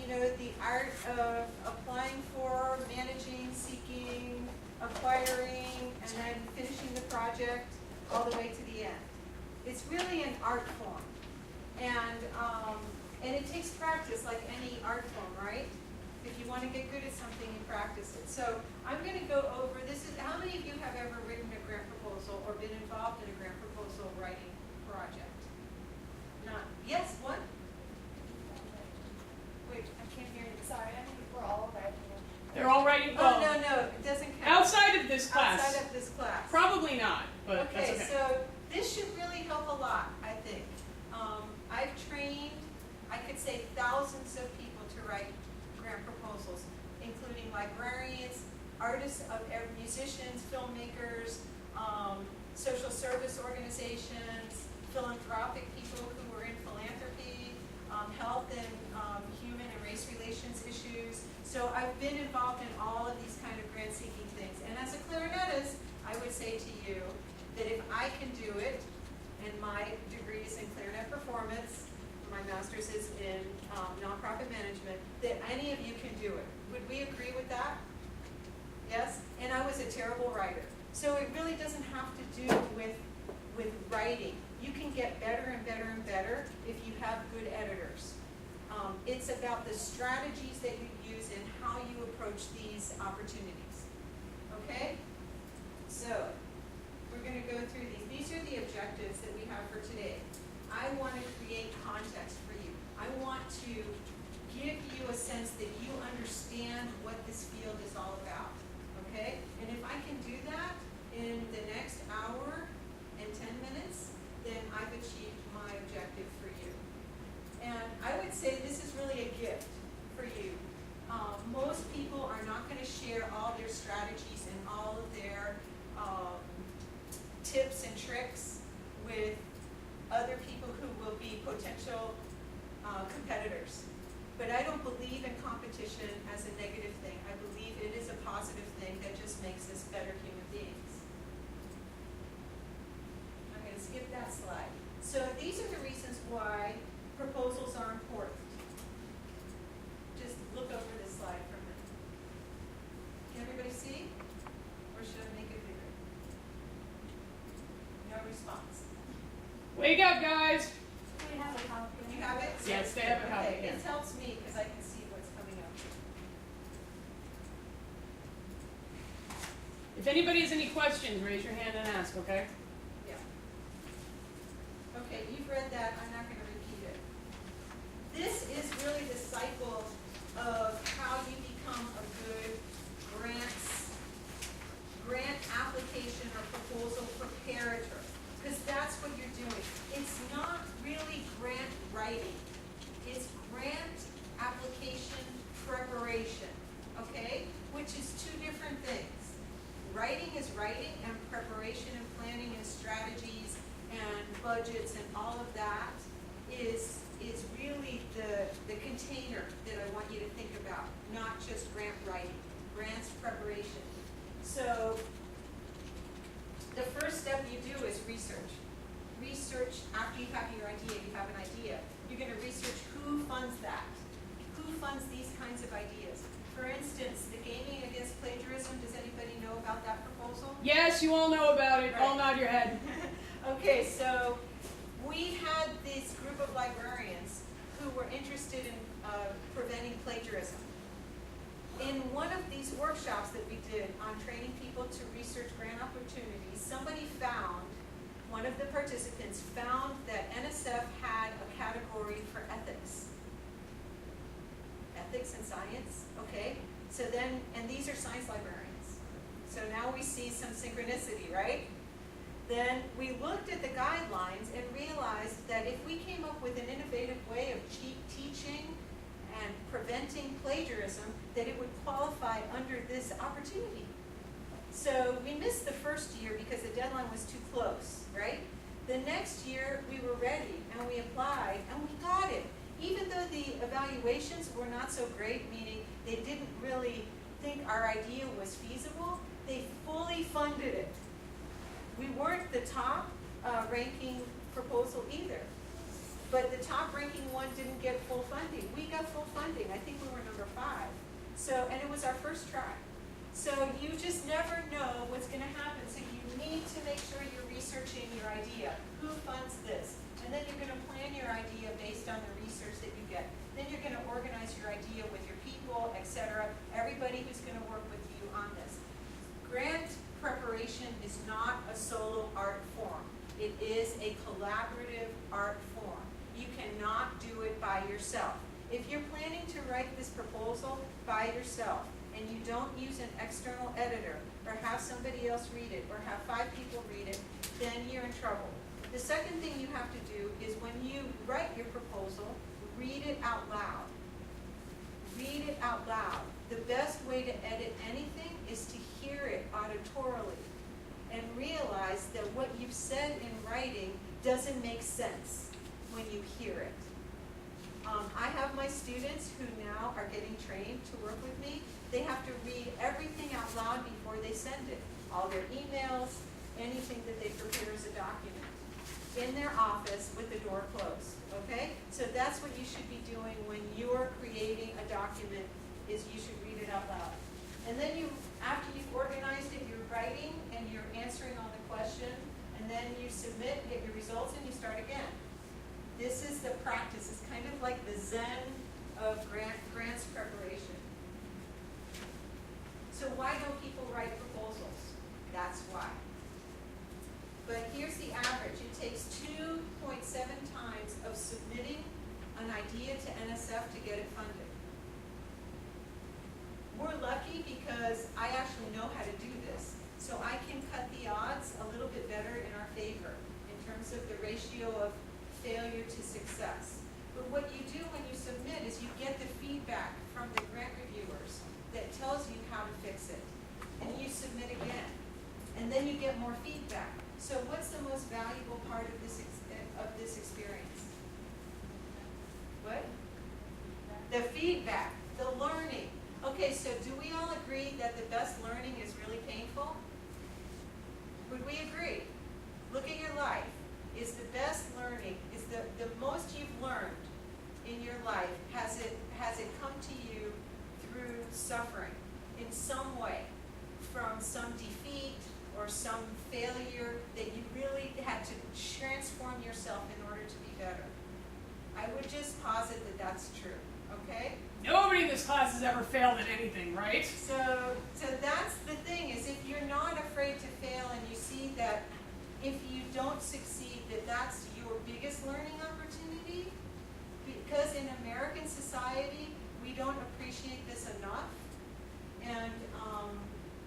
you know, the art of applying for, managing, seeking, acquiring, and then finishing the project all the way to the end. It's really an art form. And it takes practice like any art form, right? If you want to get good at something, you practice it. So I'm going to go over, how many of you have ever written a grant proposal or been involved in a grant proposal writing project? Not, yes, what? Wait, I can't hear you. Sorry, I think we're all writing it. They're all writing. Oh, no, it doesn't count. Outside of this class. Outside of this class. Probably not, but Okay, that's okay. so this should really help a lot, I think. I've trained, I could say, thousands of people to write grant proposals, including librarians, artists, musicians, filmmakers, social service organizations, philanthropic people who are in philanthropy, health and human and race relations issues. So I've been involved in all of these kind of grant-seeking things. And as a clarinetist, I would say to you that if I can do it, and my degree is in clarinet performance, my master's is in nonprofit management, that any of you can do it. Would we agree with that? Yes? And I was a terrible writer. So it really doesn't have to do with writing. You can get better and better and better if you have good editors. It's about the strategies that you use and how you approach these opportunities. Okay? So, we're going to go through these. These are the objectives that we have for today. I want to create context for you. I want to give you a sense that you understand what this field is all about. Okay? And if I can do that in the next hour and 10 minutes, then I've achieved my objective for you. And I would say this is really a gift for you. Most people are not going to share all their strategies and all of their tips and tricks with other people who will be potential competitors. But I don't believe in competition as a negative thing. I believe it is a positive thing that just makes us better human beings. I'm going to skip that slide. So these are the reasons why proposals are important. Just look over this slide for a minute. Can everybody see? Or should I make it bigger? No response. Wake up, guys! We have a copy. You have it? Yes, they have a copy. Okay, it helps me because I can see what's coming up. If anybody has any questions, raise your hand and ask, okay? Yeah. Okay, you've read that. I'm not going to repeat it. This is really the cycle of how you become a good grant application or proposal preparator. Because that's what you're doing. It's not really grant writing. It's grant application preparation, okay? Which is two different things. Writing is writing, and preparation and planning and strategies and budgets and all of that is really the container that I want you to think about, not just grant writing, grants preparation. So the first step you do is research. Research, after you have your idea, you have an idea. You're going to research who funds that. Who funds these kinds of ideas? For instance, the Gaming Against Plagiarism, does anybody know about that proposal? Yes, you all know about it. Right. All nod your head. Okay, so we had this group of librarians who were interested in preventing plagiarism. In one of these workshops that we did on training people to research grant opportunities, one of the participants found that NSF had a category for ethics. Ethics and science, okay? So then, and these are science librarians. So now we see some synchronicity, right? Then we looked at the guidelines and realized that if we came up with an innovative way of teaching and preventing plagiarism, that it would qualify under this opportunity. So we missed the first year because the deadline was too close, right? The next year we were ready and we applied and we got it. Even though the evaluations were not so great, meaning they didn't really think our idea was feasible, they fully funded it. We weren't the top ranking proposal either. But the top ranking one didn't get full funding. We got full funding. I think we So, and it was our first try. So you just never know what's gonna happen, so you need to make sure you're researching your idea. Who funds this? And then you're gonna plan your idea based on the research that you get. Then you're gonna organize your idea with your people, etc., everybody who's gonna work with you on this. Grant preparation is not a solo art form. It is a collaborative art form. You cannot do it by yourself. If you're planning to write this proposal by yourself, and you don't use an external editor, or have somebody else read it, or have 5 people read it, then you're in trouble. The second thing you have to do is when you write your proposal, read it out loud. Read it out loud. The best way to edit anything is to hear it auditorily and realize that what you've said in writing doesn't make sense when you hear it. I have my students who now are getting trained to work with me. They have to read everything out loud before they send it. All their emails, anything that they prepare as a document. In their office with the door closed, okay? So that's what you should be doing when you're creating a document, is you should read it out loud. And then you, after you've organized it, you're writing and you're answering all the question, and then you submit, get your results, and you start again. This is the practice. It's kind of like the Zen of grants preparation. So why don't people write proposals? That's why. But here's the average. It takes 2.7 times of submitting an idea to NSF to get it funded. We're lucky because I actually know how to do this. So I can cut the odds a little bit better in our favor in terms of the ratio of failure to success. But what you do when you submit is you get the feedback from the grant reviewers that tells you how to fix it. And you submit again. And then you get more feedback. So what's the most valuable part of this experience? What? The feedback, the learning. Okay, so do we all agree that the best learning is really painful? Would we agree? Look at your life. Is the best learning, is the most you've learned in your life, has it come to you through suffering in some way, from some defeat or some failure that you really had to transform yourself in order to be better? I would just posit that that's true, okay? Nobody in this class has ever failed at anything, right? So that's the thing, is if you're not afraid to fail and you see that if you don't succeed, that that's your biggest learning opportunity, because in American society, we don't appreciate this enough, and,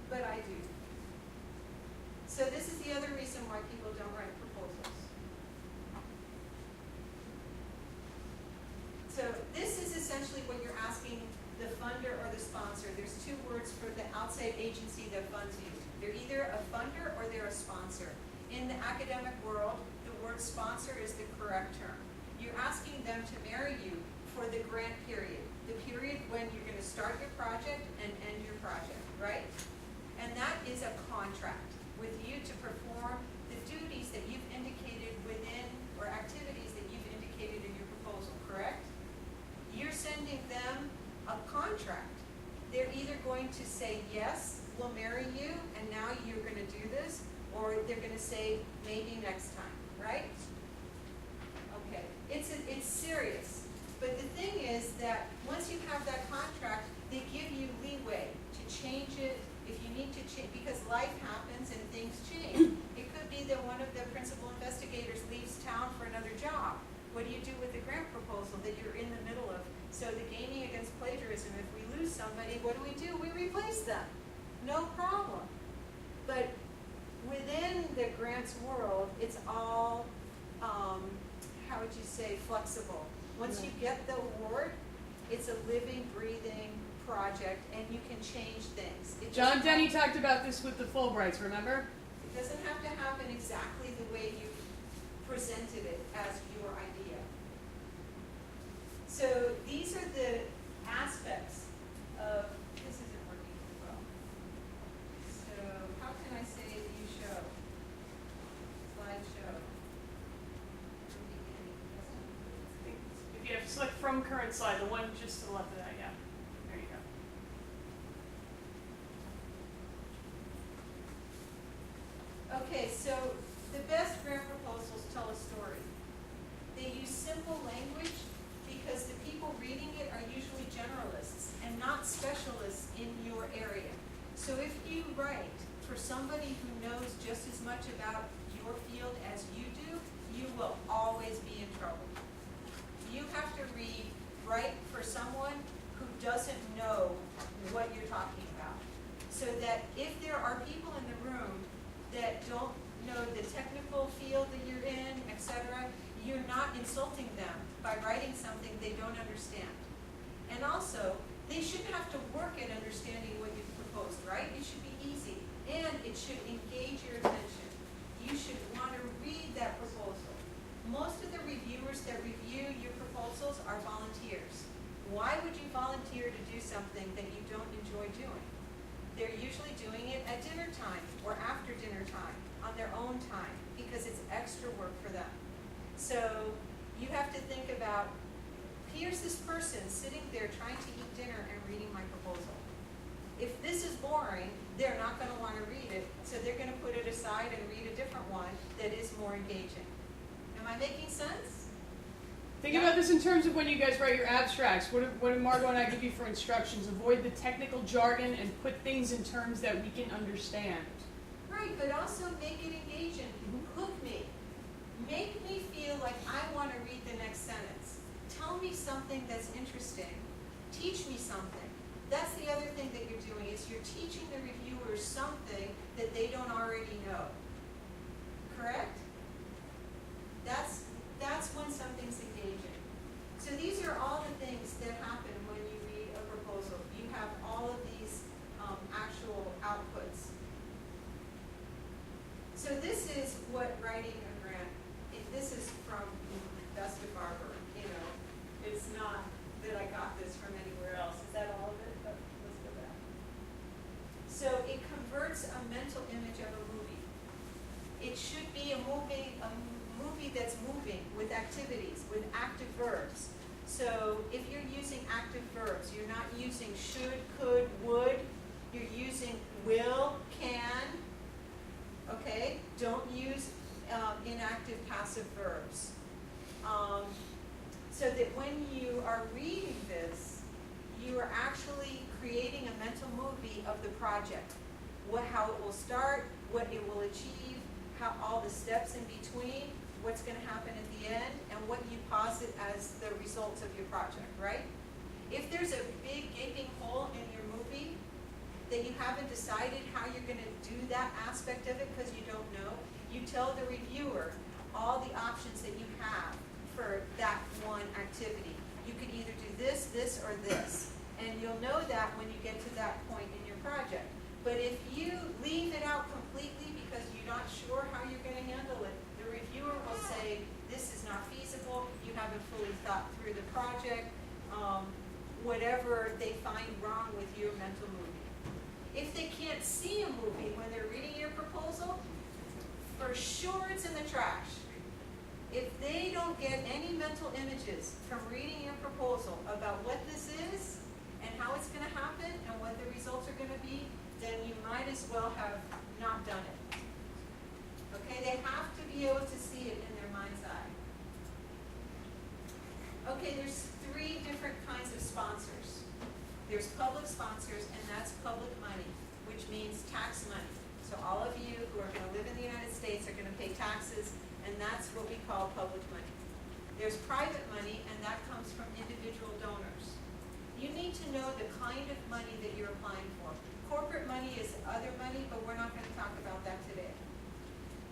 but I do. So this is the other reason why people don't write proposals. So this is essentially what you're asking the funder or the sponsor. There's 2 words for the outside agency that funds you. They're either a funder or they're a sponsor. In the academic world, the word sponsor is the correct term. You're asking them to marry you for the grant period, the period when you're going to start your project and end your project, right? And that is a contract with you to perform the duties that you've indicated within, or activities that you've indicated in your proposal, correct? You're sending them a contract. They're either going to say, yes, we'll marry you, and now you're going to do this, or they're going to say, maybe next time, right? Okay, it's serious. But the thing is that once you have that contract, they give you leeway to change it if you need to change, because life happens and things change. It could be that one of the principal investigators leaves town for another job. What do you do with the grant proposal that you're in the middle of? So the gaming against plagiarism, if we lose somebody, what do? We replace them. No problem. But within the grants world, it's all, how would you say, flexible. Once you get the award, it's a living, breathing project, and you can change things. John Denny talked about this with the Fulbrights, remember? It doesn't have to happen exactly the way you presented it as your idea. So these are the aspects of, this isn't working well. So how can I say view show? Slideshow. If you have select from current slide, the one just to the left of that, yeah. There you go. so the best grant proposals tell a story. They use simple language because the people reading it are usually generalists and not specialists in your area. So if you write for somebody who knows just as much about your field as you do, you will always be in trouble. You have to write for someone who doesn't know what you're talking about. So that if there are people in the room that don't know the technical field that you're in, etc., you're not insulting them by writing something they don't understand. And also, they shouldn't have to work at understanding what you've proposed, right? It should be easy, and it should engage your attention. You should want to read that proposal. Most of the reviewers that review your proposals are volunteers. Why would you volunteer to do something that you don't enjoy doing? They're usually doing it at dinner time or after dinner time on their own time because it's extra work for them. So you have to think about, here's this person sitting there trying to eat dinner and reading my proposal. If this is boring, they're not going to want to read it, so they're going to put it aside and read a different one that is more engaging. Am I making sense? Think about this in terms of when you guys write your abstracts. What did Margot and I give you for instructions? Avoid the technical jargon and put things in terms that we can understand. Right, but also make it engaging. Hook me. Make me feel like I want to read the next sentence. Tell me something that's interesting. Teach me something. That's the other thing that you're doing, is you're teaching the reviewers something that they don't already know. Correct? That's when something's engaging. So these are all the things that happen when you read a proposal. You have all of these actual outputs. So this is what writing a grant, this is from Bess to Farber, it's not that I got this from anywhere else. Is that all of it? Oh, let's go back. So it converts a mental image of a movie. It should be a movie that's moving with activities, with active verbs. So if you're using active verbs, you're not using should, could, would, you're using will, can, okay? Don't use inactive passive verbs. So that when you are reading this, you are actually creating a mental movie of the project. How it will start, what it will achieve, how all the steps in between, what's going to happen at the end, and what you posit as the results of your project, right? If there's a big gaping hole in your movie that you haven't decided how you're going to do that aspect of it because you don't know, you tell the reviewer all the options that you have for that one activity. You could either do this, this, or this. And you'll know that when you get to that point in your project. But if you leave it out completely because you're not sure how you're going to handle it, the reviewer will say, this is not feasible, you haven't fully thought through the project, whatever they find wrong with your mental movie. If they can't see a movie when they're reading your proposal, for sure it's in the trash. If they don't get any mental images from reading your proposal about what this is and how it's going to happen and what the results are going to be, then you might as well have not done it. Okay, they have to be able to see it in their mind's eye. Okay, there's 3 different kinds of sponsors. There's public sponsors, and that's public money, which means tax money. So all of you who are going to live in the United States are going to pay taxes, and that's what we call public money. There's private money, and that comes from individual donors. You need to know the kind of money that you're applying for. Corporate money is other money, but we're not going to talk about that today.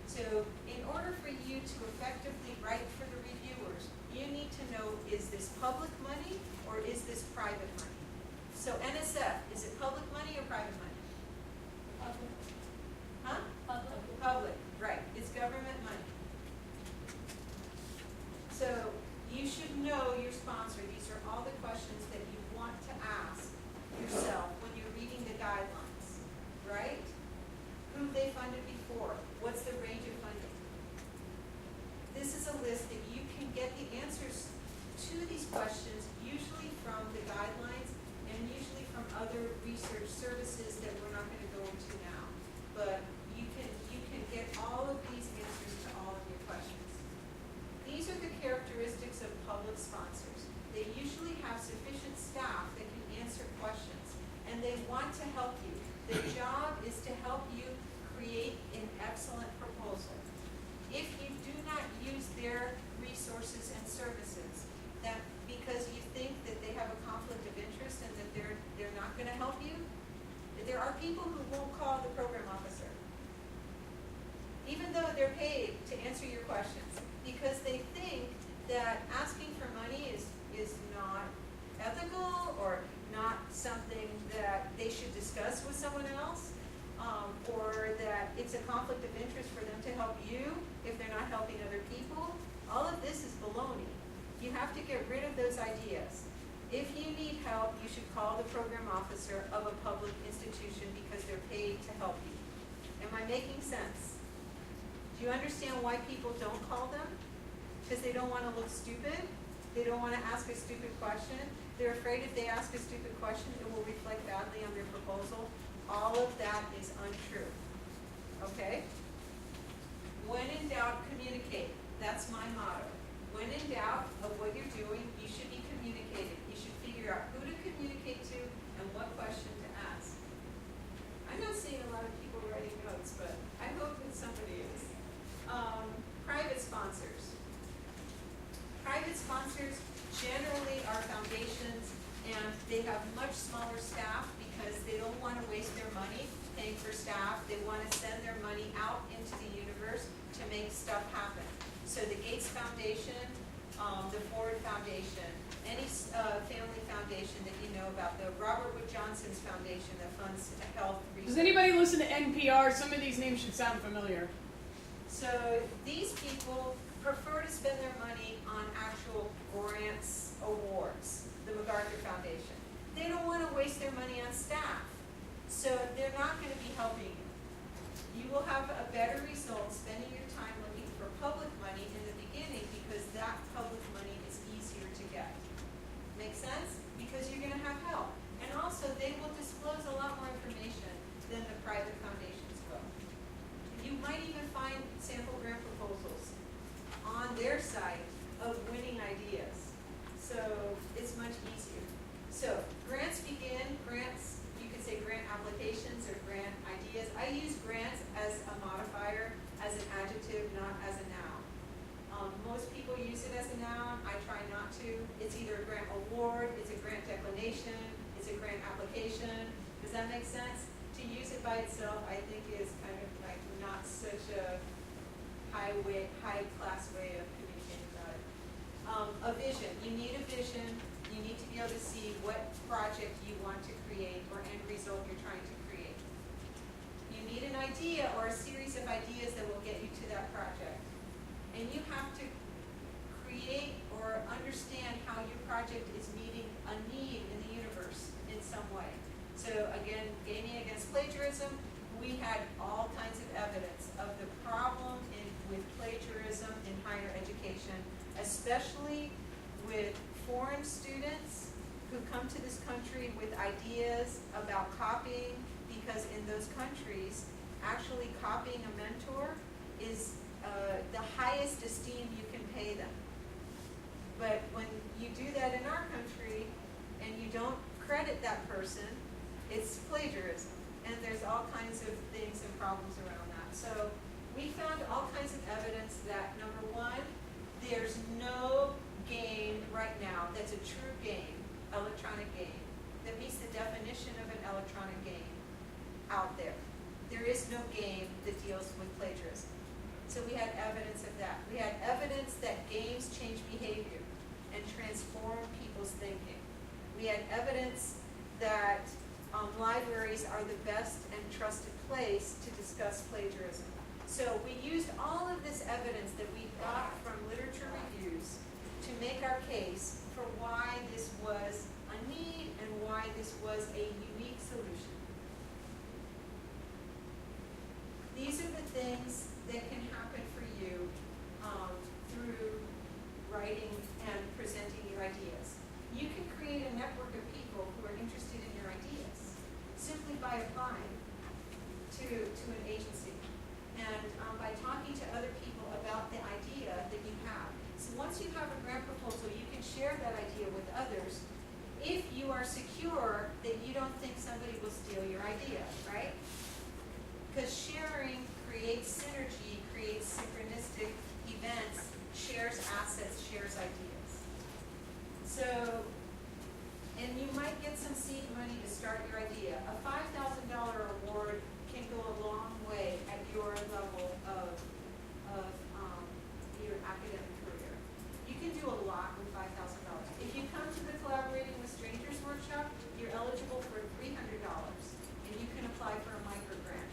So in order for you to effectively write for the reviewers, you need to know, is this public money or is this private money? So NSF, is it public money or private money? Public. Huh? Public. Public, right. It's government money. So you should know your sponsor. These are all the questions that you want to ask yourself when you're reading the guidelines, right? Who they funded before? What's the range of funding? This is a list that you can get the answers to these questions, usually from the guidelines and usually from other research services that we're not going to go into now. But you can get all of of public sponsors. They usually have sufficient staff that can answer questions, and they want to help you. Their job is to help you create an excellent proposal. If you do not use their resources and services, that because you think that they have a conflict of interest and that they're not going to help you, there are people who won't call the program officer, even though they're paid to answer your questions, because they think that asking for money is not ethical or not something that they should discuss with someone else, or that it's a conflict of interest for them to help you if they're not helping other people. All of this is baloney. You have to get rid of those ideas. If you need help, you should call the program officer of a public institution because they're paid to help you. Am I making sense? Do you understand why people don't call them? Because they don't want to look stupid. They don't want to ask a stupid question. They're afraid if they ask a stupid question, it will reflect badly on their proposal. All of that is untrue. Okay? When in doubt, communicate. That's my motto. When in doubt of what you're doing, you should be communicating. You should figure out who to communicate to and what question to ask. I'm not seeing a lot of people writing notes, but I hope that somebody is. Private sponsors. Private sponsors generally are foundations, and they have much smaller staff because they don't want to waste their money paying for staff. They want to send their money out into the universe to make stuff happen. So the Gates Foundation, the Ford Foundation, any family foundation that you know about, the Robert Wood Johnson's Foundation that funds health research. Does anybody listen to NPR? Some of these names should sound familiar. So these people prefer to spend their money on actual grants, awards, the MacArthur Foundation. They don't want to waste their money on staff. So they're not going to be helping you. You will have a better result spending your time looking for public money in the beginning because that public money is easier to get. Make sense? Because you're going to have help. And also, they will disclose a lot more information than the private foundations will. You might even find sample grant proposals on their site of winning ideas. So it's much easier. So grants begin, grants, you could say grant applications or grant ideas. I use grants as a modifier, as an adjective, not as a noun. Most people use it as a noun. I try not to. It's either a grant award, it's a grant declination, it's a grant application. Does that make sense? To use it by itself, I think is kind of like not such a high class way of communicating about it. A vision. You need a vision. You need to be able to see what project you want to create or end result you're trying to create. You need an idea or a series of ideas that will get you to that project. And you have to create or understand how your project is meeting a need in the universe in some way. So again, gaming against plagiarism, we had all kinds of evidence of the problem with plagiarism in higher education, especially with foreign students who come to this country with ideas about copying, because in those countries, actually copying a mentor is the highest esteem you can pay them. But when you do that in our country and you don't credit that person, it's plagiarism. And there's all kinds of things and problems around that. So we found all kinds of evidence that, number one, there's no game right now that's a true game, electronic game, that meets the definition of an electronic game out there. There is no game that deals with plagiarism. So we had evidence of that. We had evidence that games change behavior and transform people's thinking. We had evidence that libraries are the best and trusted place to discuss plagiarism. So we used all of this evidence that we got from literature reviews to make our case for why this was a need and why this was a unique solution. These are the things that can happen for you through writing and presenting your ideas. You can create a network of people who are interested in your ideas simply by applying to an agency and by talking to other people about the idea that you have. So once you have a grant proposal secure that you don't think somebody will steal your idea, right? Because sharing creates synergy, creates synchronistic events, shares assets, shares ideas. So, and you might get some seed money to start your idea. A $5,000 award can go a long way at your level of your academic career. You can do a lot with $5,000. If you come to the Collaborating with Strangers workshop, you're eligible for $300, and you can apply for a micro grant.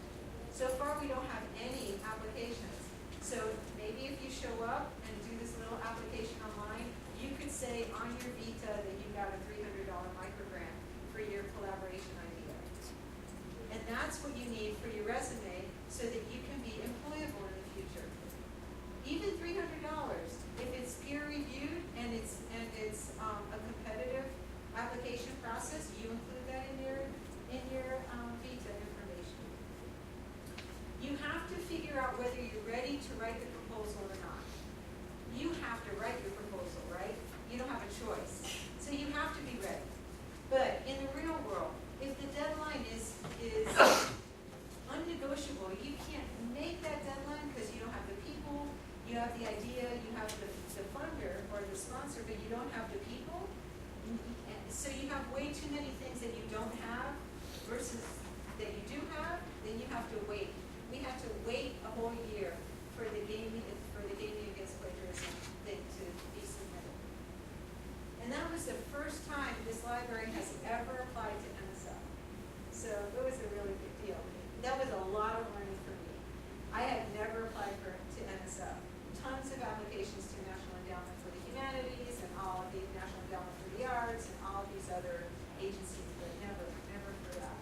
So far, we don't have any applications. So maybe if you show up and do this little application online, you could say on your vita that you got a $300 micro grant for your collaboration idea. And that's what you need for your resume so that you can be employable in the future. Even $300, if it's peer reviewed and it's a competitive application process, you include that in your vita information. You have to figure out whether you're ready to write the proposal or not. You have to write your proposal, right? You don't have a choice. So you have to be ready. But in the real world, if the deadline is unnegotiable, you can't make that deadline because you don't have the people, you have the idea, you have the funder or the sponsor, but you don't have the people. So you have way too many things that you don't have versus that you do have, then you have to wait. We have to wait a whole year for the gaming against plagiarism thing to be submitted. And that was the first time this library has ever applied to NSF. So it was a really big deal. That was a lot of learning for me. I had never applied to NSF. Tons of applications to National Endowment for the Humanities and all of the National Endowment for the Arts and all of these other agencies, but never for that.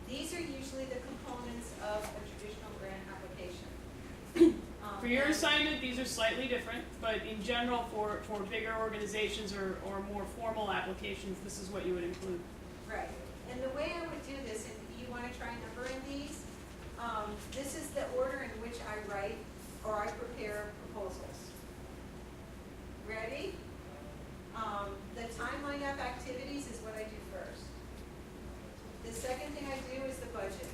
These are usually the components of a traditional grant application. For your assignment, these are slightly different, but in general, for bigger organizations or more formal applications, this is what you would include. Right. And the way I would do this, and you want to try numbering these, this is the order in which I write or I prepare proposals. Ready? The timeline of activities is what I do first. The second thing I do is the budget.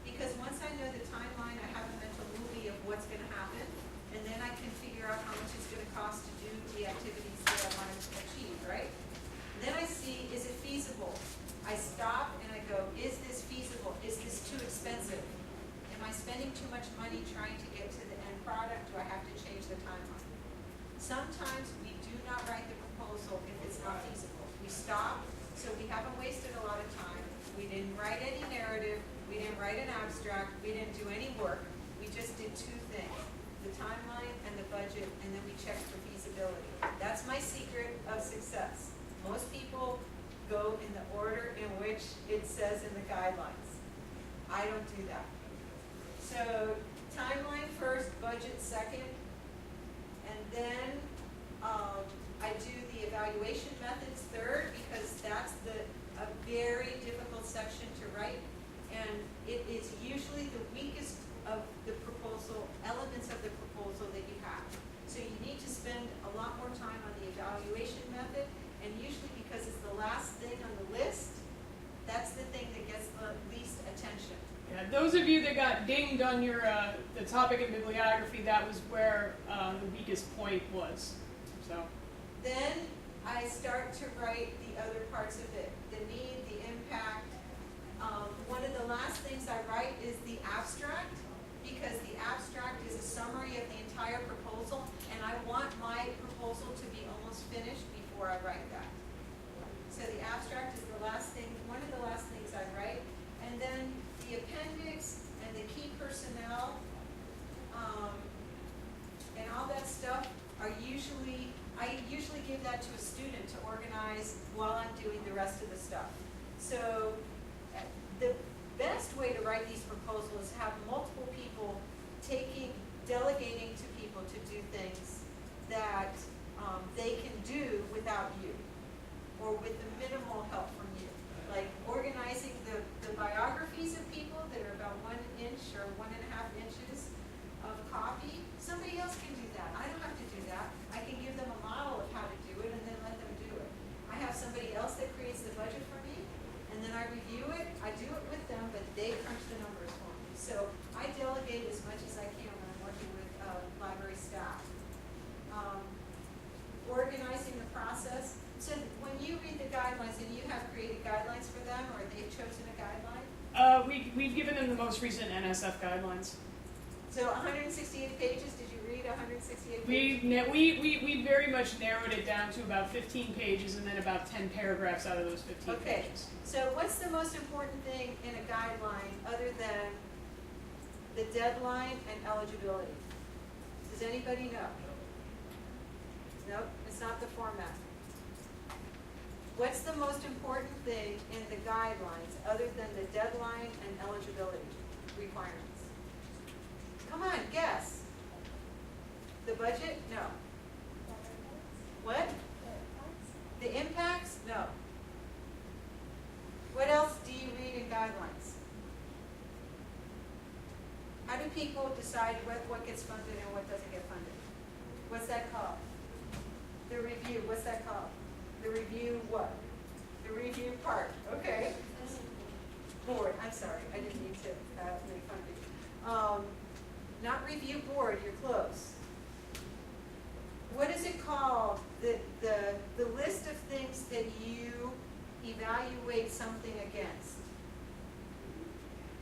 Because once I know the timeline, I have a mental movie of what's going to happen, and then I can figure out how much it's going to cost to do the activities that I want to achieve, right? Then I see, is it feasible? I stop and I go, is this feasible? Is this too expensive? Am I spending too much money trying to get to the end product? Do I have to change the timeline? Sometimes we do not write the proposal if it's not feasible. We stop, so we haven't wasted a lot of time. We didn't write any narrative. We didn't write an abstract. We didn't do any work. We just did two things, the timeline and the budget, and then we checked for feasibility. That's my secret of success. Most people go in the order in which it says in the guidelines. I don't do that. So timeline first, budget second, and then I do the evaluation methods third because that's a very difficult section to write, and it is usually the weakest of the proposal, elements of the proposal that you have. So you need to spend a lot more time on the evaluation method, and usually because it's the last thing on the list, that's the thing that gets the least attention. Yeah, those of you that got dinged on your the topic of bibliography, that was where the weakest point was. So Then I start to write the other parts of it, the need, the impact. One of the last things I write is the abstract, because the abstract is a summary of the entire proposal, and I want my proposal to be almost finished before I write that. So the abstract is the last thing, one of the last things I write, and then the appendix and the key personnel and all that stuff are I usually give that to a student to organize while I'm doing the rest of the stuff. So the best way to write these proposals is have multiple people delegating to people to do things that they can do without you, or with the minimal help from you. Like organizing the biographies of people that are about 1 inch or 1.5 inches of copy. Somebody else can do that. I don't have to do that. I can give them a model of how to do it and then let them do it. I have we've given them the most recent NSF guidelines. So 168 pages, did you read 168 We, pages? we very much narrowed it down to about 15 pages and then about 10 paragraphs out of those 15 Okay, pages. so what's the most important thing in a guideline other than the deadline and eligibility? Does anybody know? Nope, it's not the format. What's the most important thing in the guidelines other than the deadline and eligibility requirements? Come on, guess. The budget? No. What? The impacts? No. What else do you read in guidelines? How do people decide what gets funded and what doesn't get funded? What's that called? The review. What's that called? The review what? The review part. Okay. Board. I'm sorry. I didn't mean to make fun of you. Not review board. You're close. What is it called? The list of things that you evaluate something against.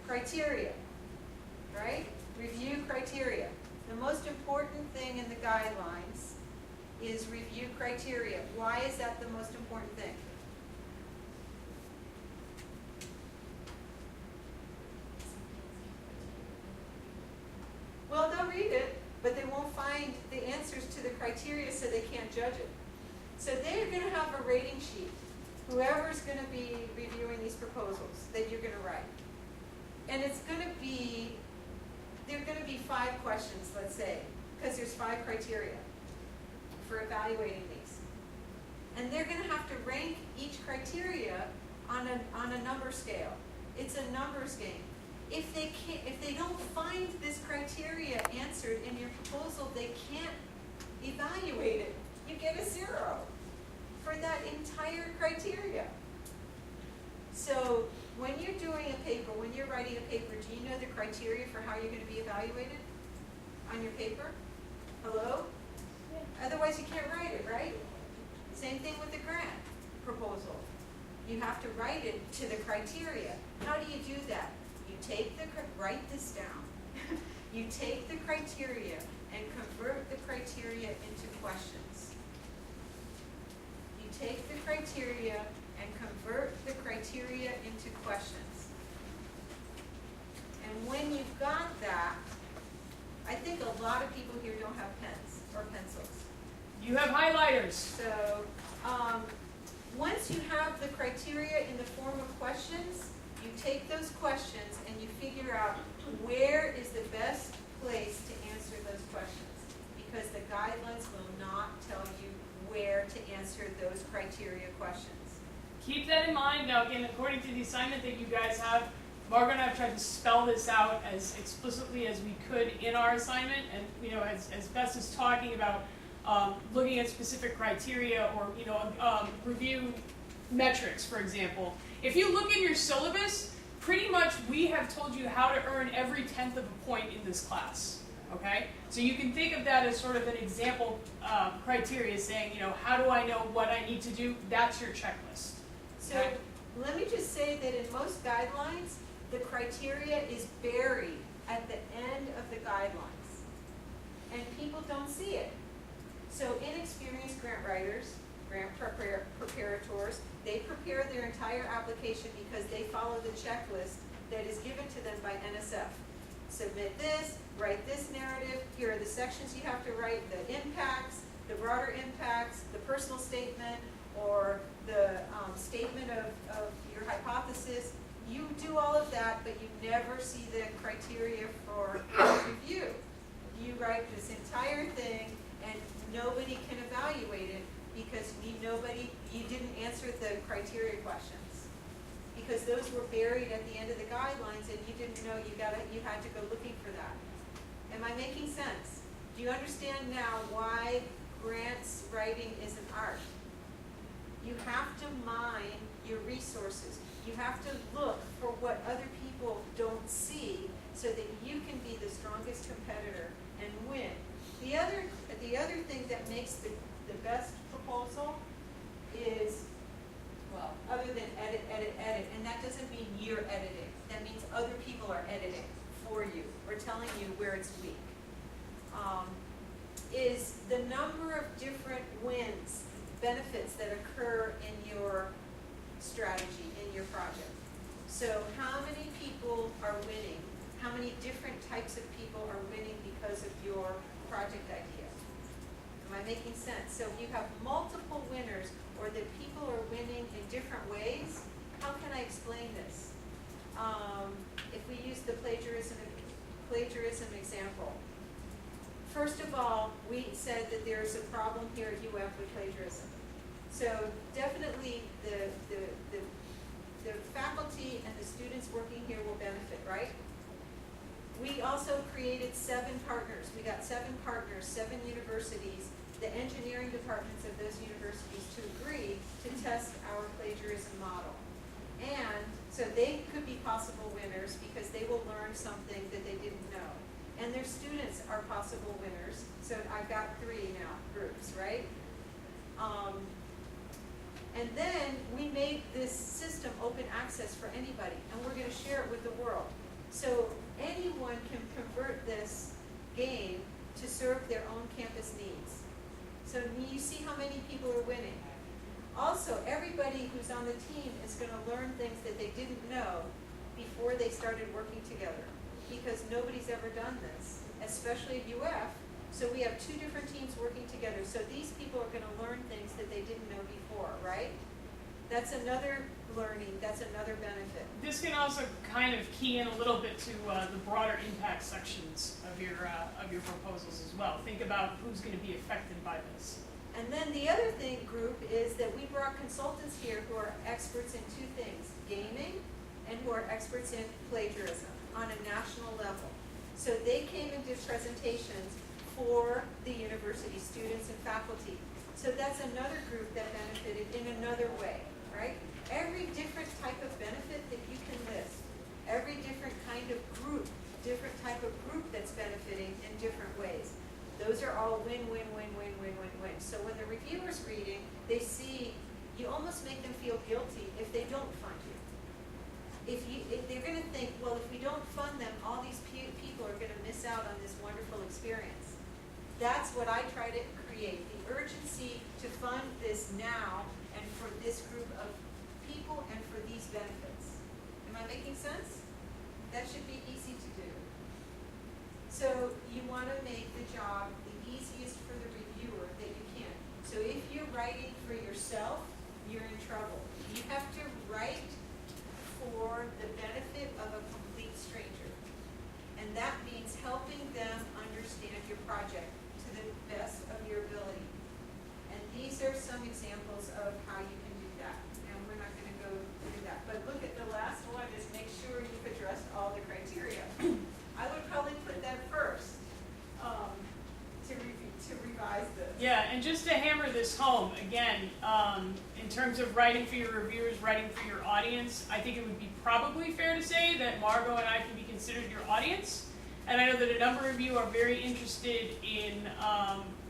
Criteria. Right? Review criteria. The most important thing in the guidelines is review criteria. Why is that the most important thing? Well, they'll read it, but they won't find the answers to the criteria, so they can't judge it. So they're going to have a rating sheet, whoever's going to be reviewing these proposals that you're going to write. And it's going to be, there are going to be 5 questions, let's say, because there's 5 criteria for evaluating these. And they're going to have to rank each criteria on a number scale. It's a numbers game. If they don't find this criteria answered in your proposal, they can't evaluate it. You get a 0 for that entire criteria. So when you're doing a paper, when you're writing a paper, do you know the criteria for how you're going to be evaluated on your paper? Hello? Yeah. Otherwise you can't write it, right? Same thing with the grant proposal. You have to write it to the criteria. How do you do that? You take write this down. You take the criteria and convert the criteria into questions. You take the criteria and convert the criteria into questions. And when you've got that, I think a lot of people here don't have pens or pencils. You have highlighters. So once you have the criteria in the form of questions, you take those questions and you figure out where is the best place to answer those questions, because the guidelines will not tell you where to answer those criteria questions. Keep that in mind. Now, again, according to the assignment that you guys have, Margaret and I have tried to spell this out as explicitly as we could in our assignment. And, you know, as Bess is talking about looking at specific criteria or, you know, review metrics, for example. If you look in your syllabus, pretty much we have told you how to earn every 10th of a point in this class. Okay? So you can think of that as sort of an example criteria saying, you know, how do I know what I need to do? That's your checklist. So let me just say that in most guidelines, the criteria is buried at the end of the guidelines. And people don't see it. So inexperienced grant writers, grant preparators, they prepare their entire application because they follow the checklist that is given to them by NSF. Submit this, write this narrative, here are the sections you have to write, the impacts, the broader impacts, the personal statement, or the statement of your hypothesis. You do all of that, but you never see the criteria for review. You write this entire thing, and nobody can evaluate it because you didn't answer the criteria questions, because those were buried at the end of the guidelines, and you didn't know you had to go looking for that. Am I making sense? Do you understand now why grants writing is an art? You have to mine your resources. You have to look for what other people don't see so that you can be the strongest competitor and win. The other thing that makes the best proposal is, well, other than edit, and that doesn't mean you're editing. That means other people So you have multiple winners, or that people are winning in different ways. How can I explain this? If we use the plagiarism example. First of all, we said that there's a problem here at UF with plagiarism. So definitely the faculty and the students working here will benefit, right? We also created 7 partners. We got 7 partners, 7 universities, the engineering departments of those universities to agree to test our plagiarism model. And so they could be possible winners because they will learn something that they didn't know. And their students are possible winners. So I've got 3 now, groups, right? And then we made this system open access for anybody, and we're going to share it with the world. So anyone can convert this game to serve their own campus needs. So you see how many people are winning. Also, everybody who's on the team is going to learn things that they didn't know before they started working together, because nobody's ever done this, especially at UF. So we have 2 different teams working together. So these people are going to learn things that they didn't know before, right? That's another learning, that's another benefit. This can also kind of key in a little bit to the broader impact sections of your proposals as well. Think about who's going to be affected by this. And then the other group is that we brought consultants here who are experts in 2 things, gaming and who are experts in plagiarism on a national level. So they came and did presentations for the university students and faculty. So that's another group that benefited in another way, right? Every different type of benefit that you can list, every different kind of group, different type of group that's benefiting in different ways. Those are all win, win, win, win, win, win, win. So when the reviewer's reading, they see, you almost make them feel guilty if they don't fund you. If they're going to think, well, if we don't fund them, all these people are going to miss out on this wonderful experience. That's what I try to create, the urgency to fund this now and for this group of people and for these benefits. Am I making sense? That should be easy to do. So you want to make the job the easiest for the reviewer that you can. So if you're writing for yourself, you're in trouble. You have to write for the benefit of a complete stranger. And that means helping them understand your project to the best of your ability. And these are some examples of how you can do that. And we're not going to go through that. But look at the last one, is make sure you've addressed all the criteria. I would probably put that first to revise this. Yeah, and just to hammer this home, again, in terms of writing for your reviewers, writing for your audience, I think it would be probably fair to say that Margot and I can be considered your audience. And I know that a number of you are very interested in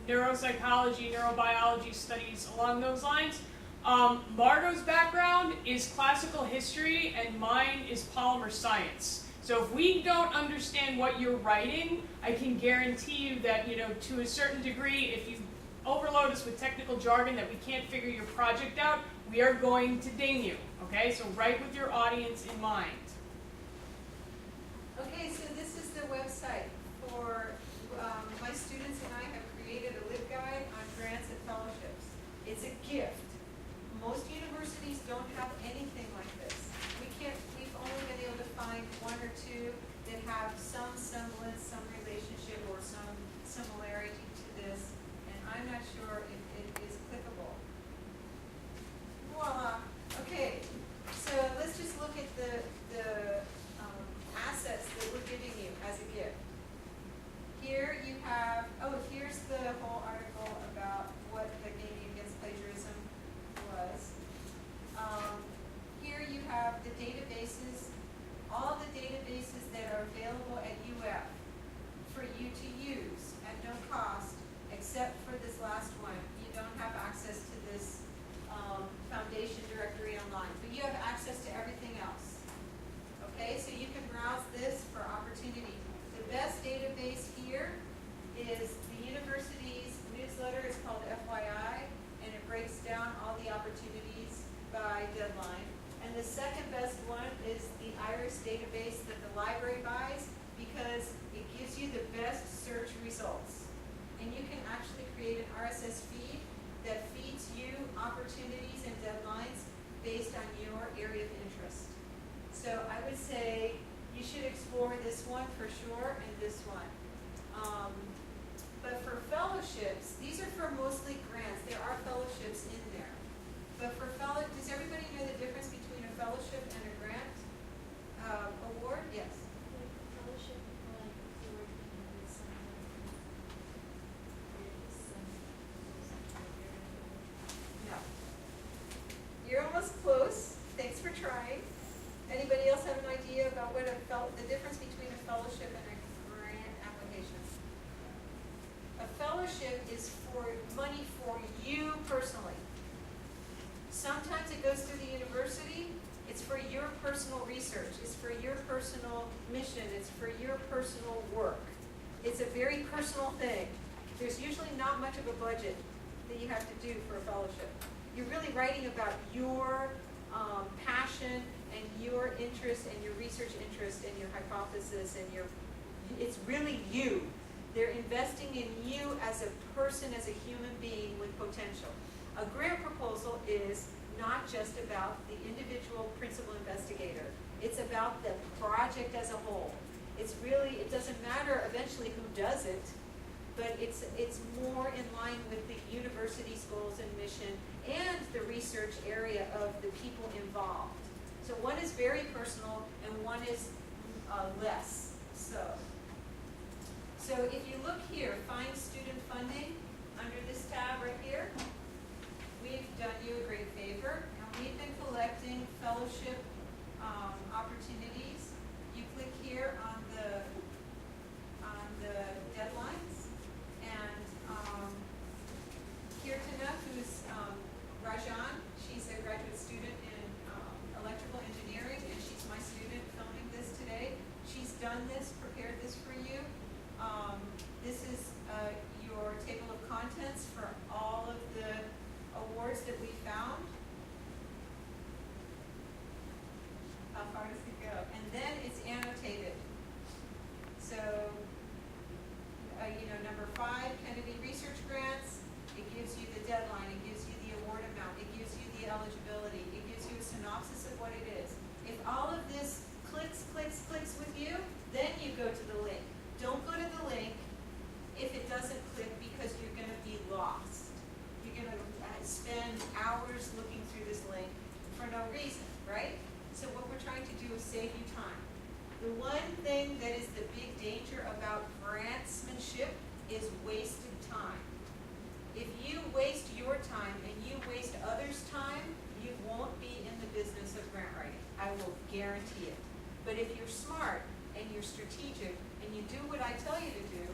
neuropsychology, neurobiology studies along those lines. Margot's background is classical history and mine is polymer science. So if we don't understand what you're writing, I can guarantee you that, to a certain degree, if you overload us with technical jargon that we can't figure your project out, we are going to ding you, okay? So write with your audience in mind. Okay, so this is the website for, my students and I have created a LibGuide on grants and fellowships. It's a gift. Most universities don't have anything like this. We've only been able to find 1 or 2 that have some semblance, some relationship, or some similarity to this, and I'm not sure if it is applicable. Voila. Okay, so let's just look at the assets that we're giving you as a gift. Here you have, here's the whole article about what the Gaming Against Plagiarism was. Here you have the databases, all the databases that are available at UF for you to use at no cost, except for this last one. You don't have access to this foundation directory online, but you have access to everything else. Okay, so you can browse this for opportunity. The best database here is the university's newsletter. It's called FYI, and it breaks down all the opportunities by deadline. And the second best one is the IRIS database that the library buys, because it gives you the best search results. And you can actually create an RSS feed that feeds you opportunities and deadlines based on your area of interest. So I would say you should explore this one for sure and this one. But for fellowships, these are for mostly grants. There are fellowships in there. But for does everybody know the difference between a fellowship and a grant award? Yes. Fellowship, like you're working with someone, No. You're almost close. Thanks for trying. Anybody else have an idea about what the difference between a fellowship and a grant application? A fellowship is for money for you personally. Sometimes it goes through the university. It's for your personal research. It's for your personal mission. It's for your personal work. It's a very personal thing. There's usually not much of a budget that you have to do for a fellowship. You're really writing about your passion and your interest and your research interest and your hypothesis and it's really you. They're investing in you as a person, as a human being with potential. A grant proposal is not just about the individual principal investigator. It's about the project as a whole. It doesn't matter eventually who does it, but it's more in line with the university's goals and mission and the research area of the people involved. So one is very personal and one is less so. So if you look here, find student funding under this tab right here, we've done you a great favor and we've been collecting fellowship opportunities. You click here on the deadlines and Kirtana, who's Rajan, she's a graduate student in electrical engineering and she's my student filming this today. She's done this, prepared this for you. This is your table of contents for all of the awards that we found. How far does it go? And then it's annotated. So, number 5, Kennedy Research Grants. It gives you the deadline. It gives you the award amount. It gives you the eligibility. It gives you a synopsis of what it is. If all of this clicks with you, then you go to the link. Don't go to the link if it doesn't click because you're going to be lost. You're going to spend hours looking through this link for no reason, right? So what we're trying to do is save you time. The one thing that is the big danger about grantsmanship is wasted time. If you waste your time and you waste others' time, you won't be in the business of grant writing. I will guarantee it. But if you're smart and you're strategic and you do what I tell you to do,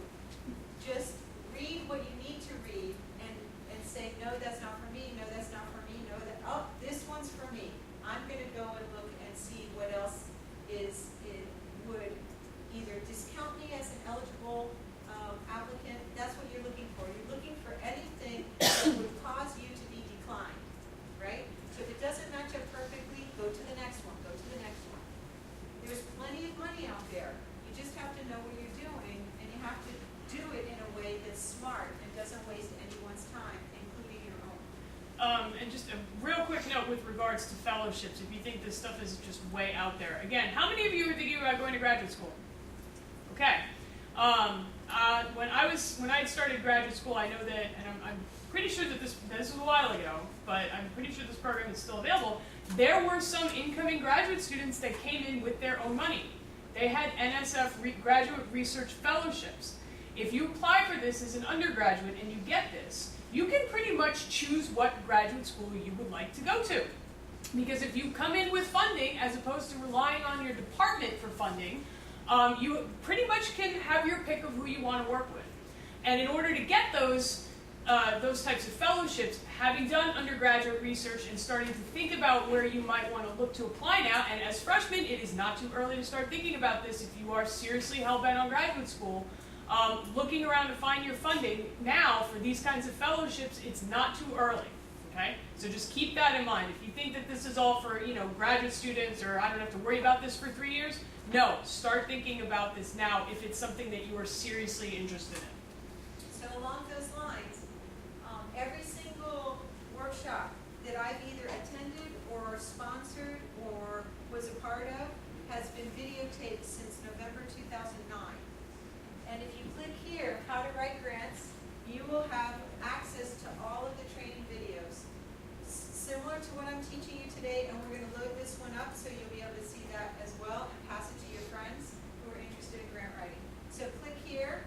just read what you need to read and say, no, that's not for me, no, that's not for me, no, oh, this one's for me. I'm going to go and look and see what else would either discount me as an eligible applicant. That's what you're looking for. You're looking for anything that would cause you to be declined, right? So if it doesn't match up perfectly, go to the next one, go to the next one. There's plenty of money out there. You just have to know what you're doing, and you have to do it in a way that's smart and doesn't waste anyone's time, including your own. And just a real quick note with regards to fellowships, if you think this stuff is just way out there. Again, how many of you are thinking about going to graduate school? Okay. When I had started graduate school, I know that, and I'm pretty sure that this was a while ago, but I'm pretty sure this program is still available. There were some incoming graduate students that came in with their own money. They had NSF graduate research fellowships. If you apply for this as an undergraduate and you get this, you can pretty much choose what graduate school you would like to go to. Because if you come in with funding, as opposed to relying on your department for funding, you pretty much can have your pick of who you want to work with. And in order to get those types of fellowships, having done undergraduate research and starting to think about where you might want to look to apply now, and as freshmen, it is not too early to start thinking about this if you are seriously hell-bent on graduate school. Looking around to find your funding now for these kinds of fellowships, it's not too early. Okay, so just keep that in mind. If you think that this is all for graduate students, or I don't have to worry about this for 3 years, no, start thinking about this now if it's something that you are seriously interested in. So along those lines, every single workshop that I've either attended or sponsored or was a part of has been videotaped since November 2009. And if you click here, how to write grants, you will have access to all of the training videos. Similar to what I'm teaching you today, and we're going to load this one up so you'll be able to see that as well and pass it to your friends who are interested in grant writing. So click here.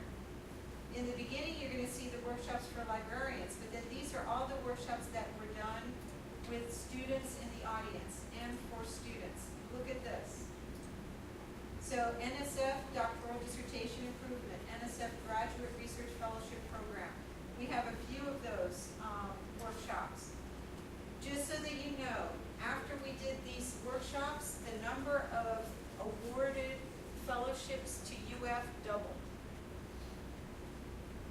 In the beginning, you're going to see the workshops for librarians, but then these are all the workshops that were done with students in the audience and for students. Look at this. So NSF Doctoral Dissertation Improvement, NSF Graduate Research Fellowship Program. We have a few of those workshops. Just so that you know, after we did these workshops, the number of awarded fellowships to UF doubled.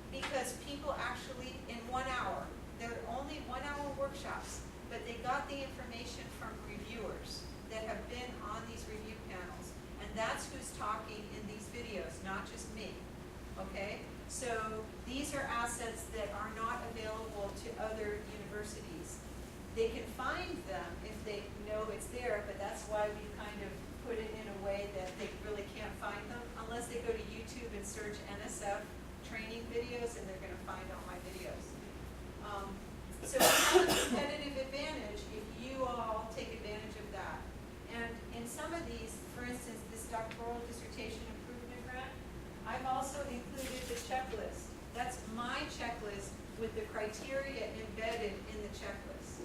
Because people actually, in 1 hour, they're only 1 hour workshops, but they got the information from reviewers that have been on these review panels. And that's who's talking in these videos, not just me, okay? So these are assets that are not available to other universities. They can find them if they know it's there, but that's why we kind of put it in a way that they really can't find them unless they go to YouTube and search NSF training videos, and they're going to find all my videos. So we have a competitive advantage if you all take advantage of that. And in some of these, for instance, this doctoral dissertation improvement grant, I've also included the checklist. That's my checklist with the criteria embedded in the checklist.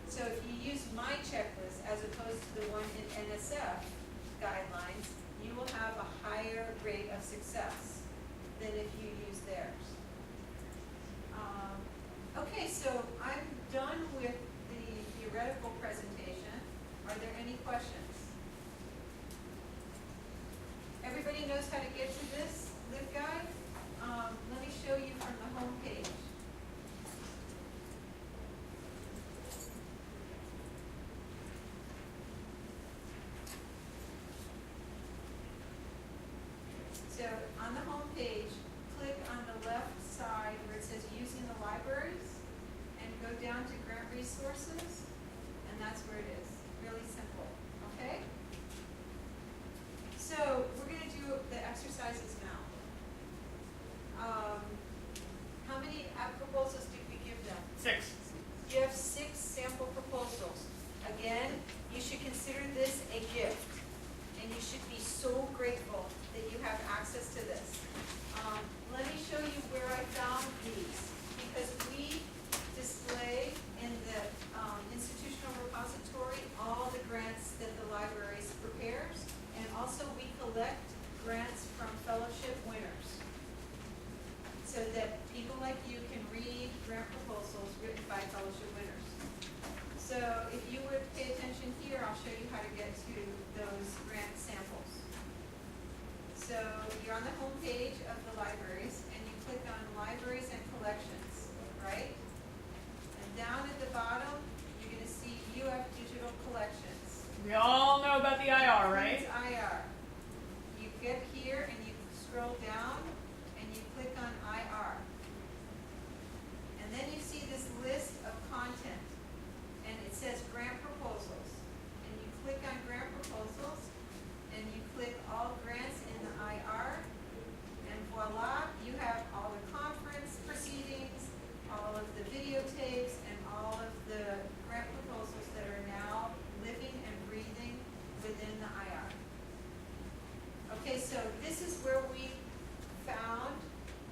So if you use my checklist as opposed to the one in NSF guidelines, you will have a higher rate of success than if you use theirs. Okay, so I'm done with the theoretical presentation. Are there any questions? Everybody knows how to get to this LibGuide? Let me show you from the home page. So on the home page, click on the left side where it says using the libraries and go down to grant resources, and that's where it is. Really simple, okay? So we're going to do the exercises now. How many proposals did we give them? 6. You have 6 sample proposals. Again, you should consider this a gift, and you should be so grateful that you have access to this. Let me show you where I found these, because we display in the institutional repository all the grants that the libraries prepares, and also we collect grants from fellowship winners, so that people like you can read grant proposals written by fellowship winners. So if you would pay attention here, I'll show you how to get to those grant samples. So you're on the home page of the libraries, and you click on Libraries and Collections, right? And down at the bottom, you're going to see UF Digital Collections. We all know about the IR, right? It's IR. You get here and you scroll down, and you click on IR. And then you see this list of content, and it says Grant Proposals. And you click on Grant Proposals, and you click All Grants in the IR, and voila, you have all the conference proceedings, all of the videotapes, and all of the grant proposals that are now living and breathing within the IR. Okay, so this is where we found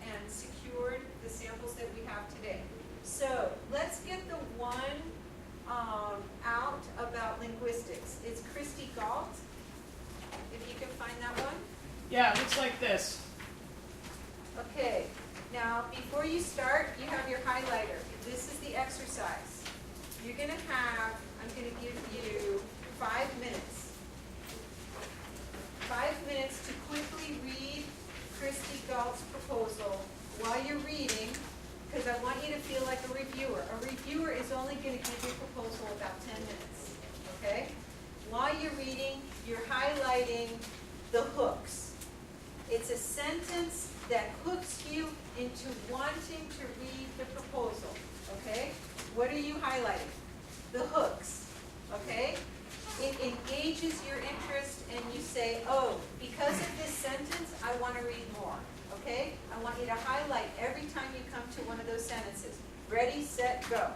and secured the samples that we have today. So let's get the one out about linguistics. It's Christy Galt. If you can find that one. Yeah, it looks like this. Okay, now before you start, you have your highlighter. This is the exercise. You're going to have, I'm going to give you 5 minutes. 5 minutes to quickly read Christy Galt's proposal while you're reading, because I want you to feel like a reviewer. A reviewer is only going to give your proposal about 10 minutes, okay? While you're reading, you're highlighting the hooks. It's a sentence that hooks you into wanting to read the proposal, okay? What are you highlighting? The hooks, okay? It engages your interest and you say, oh, because of this sentence, I want to read more, okay? I want you to highlight every time you come to one of those sentences. Ready, set, go.